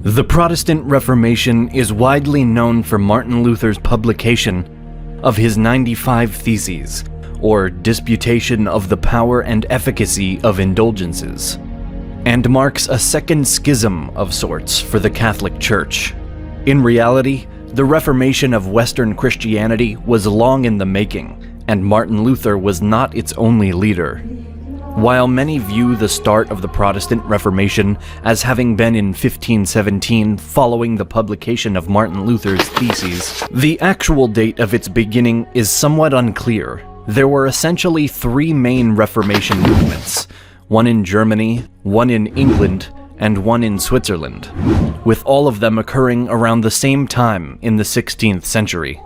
The Protestant Reformation is widely known for Martin Luther's publication of his 95 Theses, or Disputation of the Power and Efficacy of Indulgences, and marks a second schism of sorts for the Catholic Church. In reality, the Reformation of Western Christianity was long in the making, and Martin Luther was not its only leader. While many view the start of the Protestant Reformation as having been in 1517 following the publication of Martin Luther's Theses, the actual date of its beginning is somewhat unclear. There were essentially three main Reformation movements, one in Germany, one in England, and one in Switzerland, with all of them occurring around the same time in the 16th century.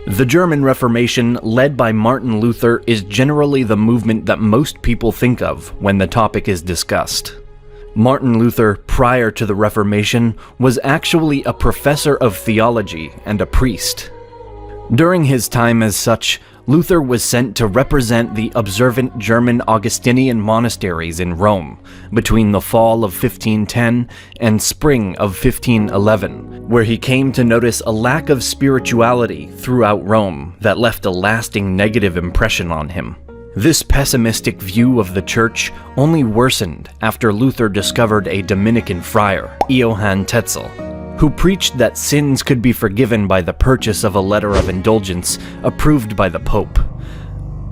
The German Reformation, led by Martin Luther, is generally the movement that most people think of when the topic is discussed. Martin Luther, prior to the Reformation, was actually a professor of theology and a priest. During his time as such, Luther was sent to represent the observant German Augustinian monasteries in Rome between the fall of 1510 and spring of 1511, where he came to notice a lack of spirituality throughout Rome that left a lasting negative impression on him. This pessimistic view of the church only worsened after Luther discovered a Dominican friar, Johann Tetzel, who preached that sins could be forgiven by the purchase of a letter of indulgence approved by the Pope,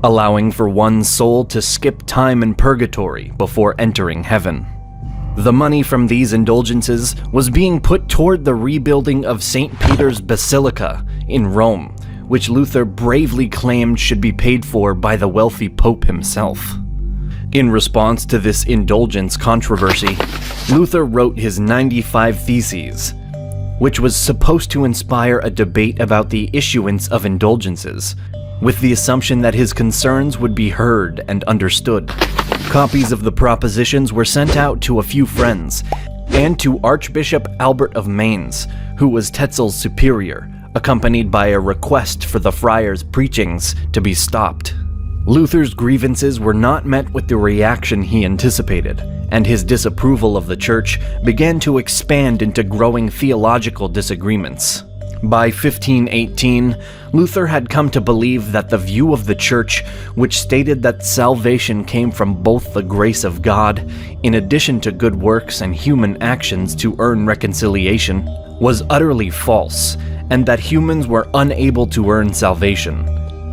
allowing for one's soul to skip time in purgatory before entering heaven. The money from these indulgences was being put toward the rebuilding of St. Peter's Basilica in Rome, which Luther bravely claimed should be paid for by the wealthy Pope himself. In response to this indulgence controversy, Luther wrote his 95 Theses, which was supposed to inspire a debate about the issuance of indulgences, with the assumption that his concerns would be heard and understood. Copies of the propositions were sent out to a few friends, and to Archbishop Albert of Mainz, who was Tetzel's superior, accompanied by a request for the friar's preachings to be stopped. Luther's grievances were not met with the reaction he anticipated, and his disapproval of the church began to expand into growing theological disagreements. By 1518, Luther had come to believe that the view of the church, which stated that salvation came from both the grace of God, in addition to good works and human actions to earn reconciliation, was utterly false, and that humans were unable to earn salvation.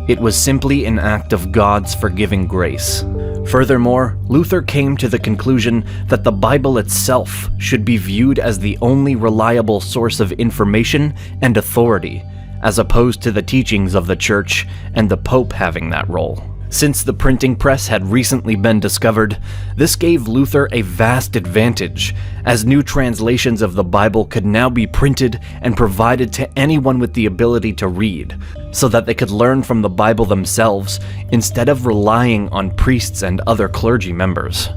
It was simply an act of God's forgiving grace. Furthermore, Luther came to the conclusion that the Bible itself should be viewed as the only reliable source of information and authority, as opposed to the teachings of the Church and the Pope having that role. Since the printing press had recently been discovered, this gave Luther a vast advantage, as new translations of the Bible could now be printed and provided to anyone with the ability to read, so that they could learn from the Bible themselves instead of relying on priests and other clergy members.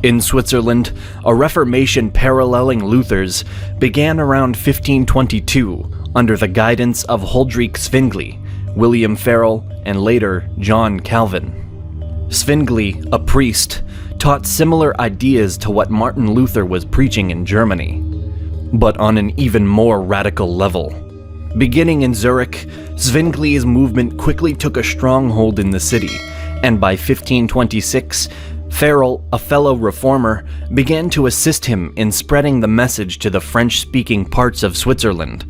In Switzerland, a Reformation paralleling Luther's began around 1522 under the guidance of Huldrych Zwingli, William Farel, and later John Calvin. Zwingli, a priest, taught similar ideas to what Martin Luther was preaching in Germany, but on an even more radical level. Beginning in Zurich, Zwingli's movement quickly took a stronghold in the city, and by 1526, Farel, a fellow reformer, began to assist him in spreading the message to the French-speaking parts of Switzerland,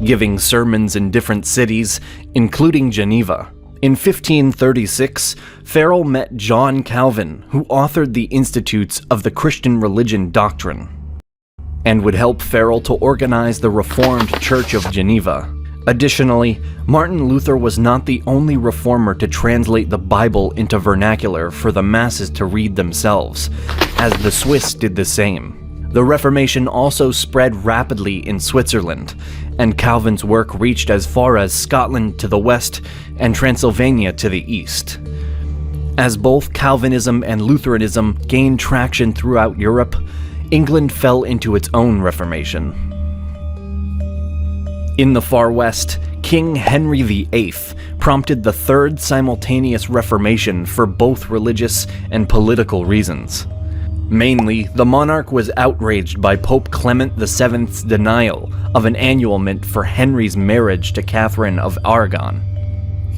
giving sermons in different cities, including Geneva. In 1536, Farel met John Calvin, who authored the Institutes of the Christian Religion Doctrine, and would help Farel to organize the Reformed Church of Geneva. Additionally, Martin Luther was not the only reformer to translate the Bible into vernacular for the masses to read themselves, as the Swiss did the same. The Reformation also spread rapidly in Switzerland, and Calvin's work reached as far as Scotland to the west and Transylvania to the east. As both Calvinism and Lutheranism gained traction throughout Europe, England fell into its own Reformation. In the far west, King Henry VIII prompted the Third Simultaneous Reformation for both religious and political reasons. Mainly, the monarch was outraged by Pope Clement VII's denial of an annulment for Henry's marriage to Catherine of Aragon.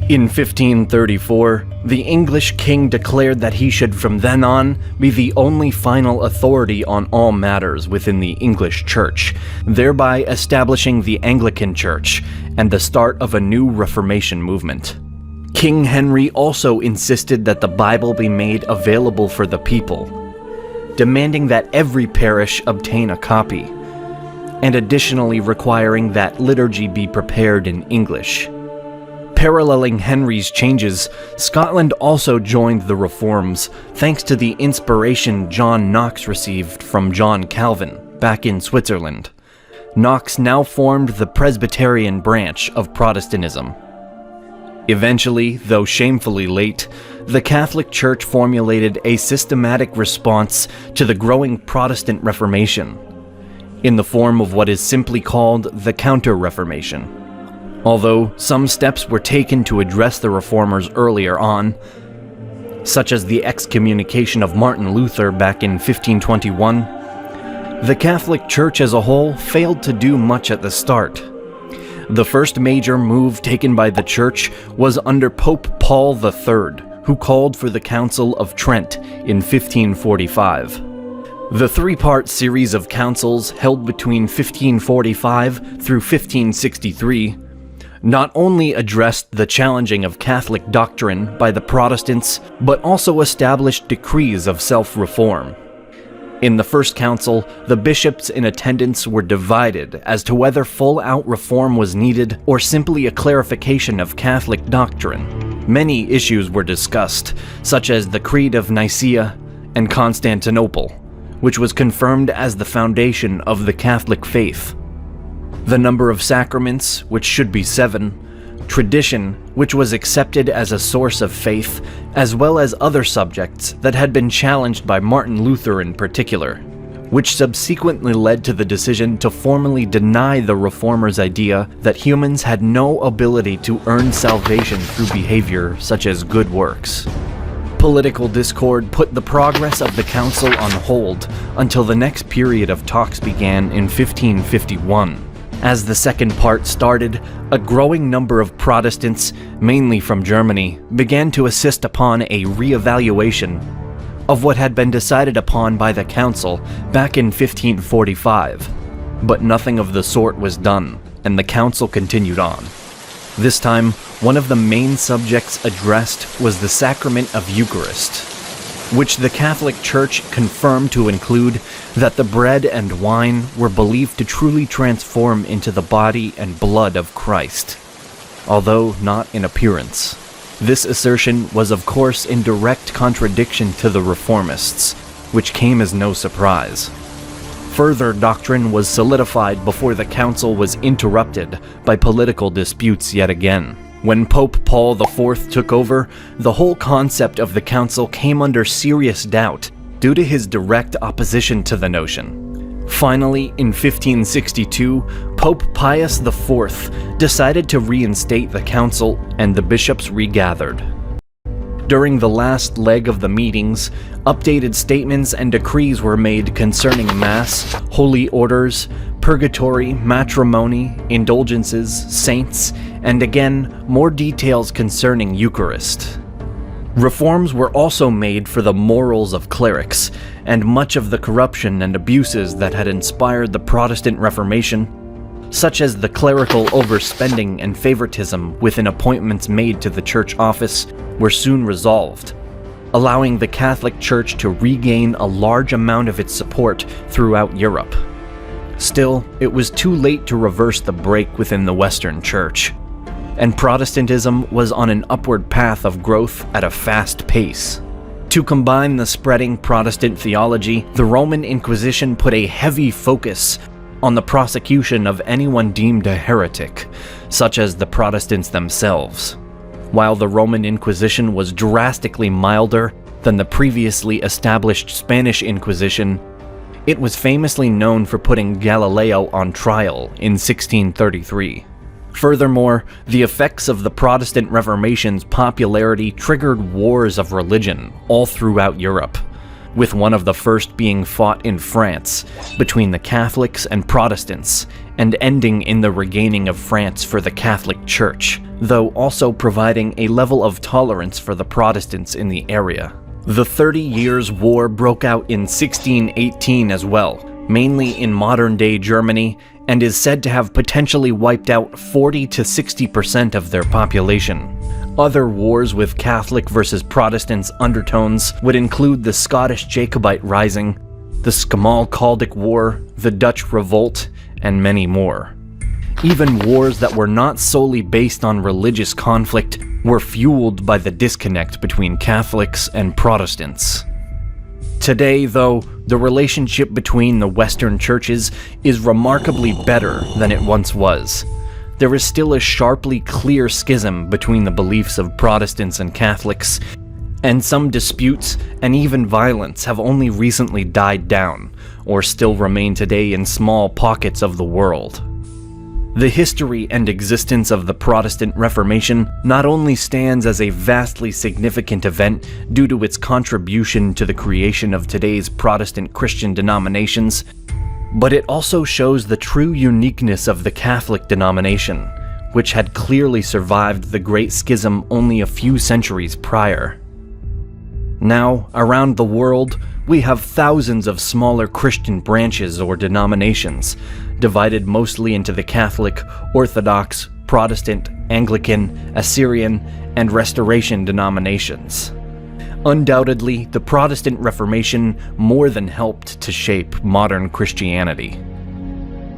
In 1534, the English king declared that he should from then on be the only final authority on all matters within the English Church, thereby establishing the Anglican Church and the start of a new Reformation movement. King Henry also insisted that the Bible be made available for the people, demanding that every parish obtain a copy, and additionally requiring that liturgy be prepared in English. Paralleling Henry's changes, Scotland also joined the reforms thanks to the inspiration John Knox received from John Calvin back in Switzerland. Knox now formed the Presbyterian branch of Protestantism. Eventually, though shamefully late, the Catholic Church formulated a systematic response to the growing Protestant Reformation, in the form of what is simply called the Counter-Reformation. Although some steps were taken to address the reformers earlier on, such as the excommunication of Martin Luther back in 1521, the Catholic Church as a whole failed to do much at the start. The first major move taken by the Church was under Pope Paul III, who called for the Council of Trent in 1545. The three-part series of councils held between 1545 through 1563 not only addressed the challenging of Catholic doctrine by the Protestants, but also established decrees of self-reform. In the first council, the bishops in attendance were divided as to whether full-out reform was needed or simply a clarification of Catholic doctrine. Many issues were discussed, such as the Creed of Nicaea and Constantinople, which was confirmed as the foundation of the Catholic faith. The number of sacraments, which should be 7, tradition, which was accepted as a source of faith, as well as other subjects that had been challenged by Martin Luther in particular, which subsequently led to the decision to formally deny the reformers' idea that humans had no ability to earn salvation through behavior such as good works. Political discord put the progress of the council on hold until the next period of talks began in 1551. As the second part started, a growing number of Protestants, mainly from Germany, began to insist upon a re-evaluation of what had been decided upon by the council back in 1545. But nothing of the sort was done, and the council continued on. This time, one of the main subjects addressed was the sacrament of Eucharist, which the Catholic Church confirmed to include that the bread and wine were believed to truly transform into the body and blood of Christ, although not in appearance. This assertion was of course in direct contradiction to the Reformists, which came as no surprise. Further doctrine was solidified before the council was interrupted by political disputes yet again. When Pope Paul IV took over, the whole concept of the council came under serious doubt due to his direct opposition to the notion. Finally, in 1562, Pope Pius IV decided to reinstate the council, and the bishops regathered. During the last leg of the meetings, updated statements and decrees were made concerning Mass, holy orders, purgatory, matrimony, indulgences, saints, and again, more details concerning Eucharist. Reforms were also made for the morals of clerics, and much of the corruption and abuses that had inspired the Protestant Reformation, such as the clerical overspending and favoritism within appointments made to the church office, were soon resolved, allowing the Catholic Church to regain a large amount of its support throughout Europe. Still, it was too late to reverse the break within the Western Church, and Protestantism was on an upward path of growth at a fast pace. To combine the spreading Protestant theology, the Roman Inquisition put a heavy focus on the prosecution of anyone deemed a heretic, such as the Protestants themselves. While the Roman Inquisition was drastically milder than the previously established Spanish Inquisition, it was famously known for putting Galileo on trial in 1633. Furthermore, the effects of the Protestant Reformation's popularity triggered wars of religion all throughout Europe. with one of the first being fought in France between the Catholics and Protestants, and ending in the regaining of France for the Catholic Church, though also providing a level of tolerance for the Protestants in the area. The 30 Years' War broke out in 1618 as well, mainly in modern-day Germany, and is said to have potentially wiped out 40 to 60% of their population. Other wars with Catholic versus Protestants undertones would include the Scottish Jacobite Rising, the Schmalkaldic War, the Dutch Revolt, and many more. Even wars that were not solely based on religious conflict were fueled by the disconnect between Catholics and Protestants. Today, though, the relationship between the Western churches is remarkably better than it once was. There is still a sharply clear schism between the beliefs of Protestants and Catholics, and some disputes and even violence have only recently died down, or still remain today in small pockets of the world. The history and existence of the Protestant Reformation not only stands as a vastly significant event due to its contribution to the creation of today's Protestant Christian denominations, but it also shows the true uniqueness of the Catholic denomination, which had clearly survived the Great Schism only a few centuries prior. Now, around the world, we have thousands of smaller Christian branches or denominations, divided mostly into the Catholic, Orthodox, Protestant, Anglican, Assyrian, and Restoration denominations. Undoubtedly, the Protestant Reformation more than helped to shape modern Christianity.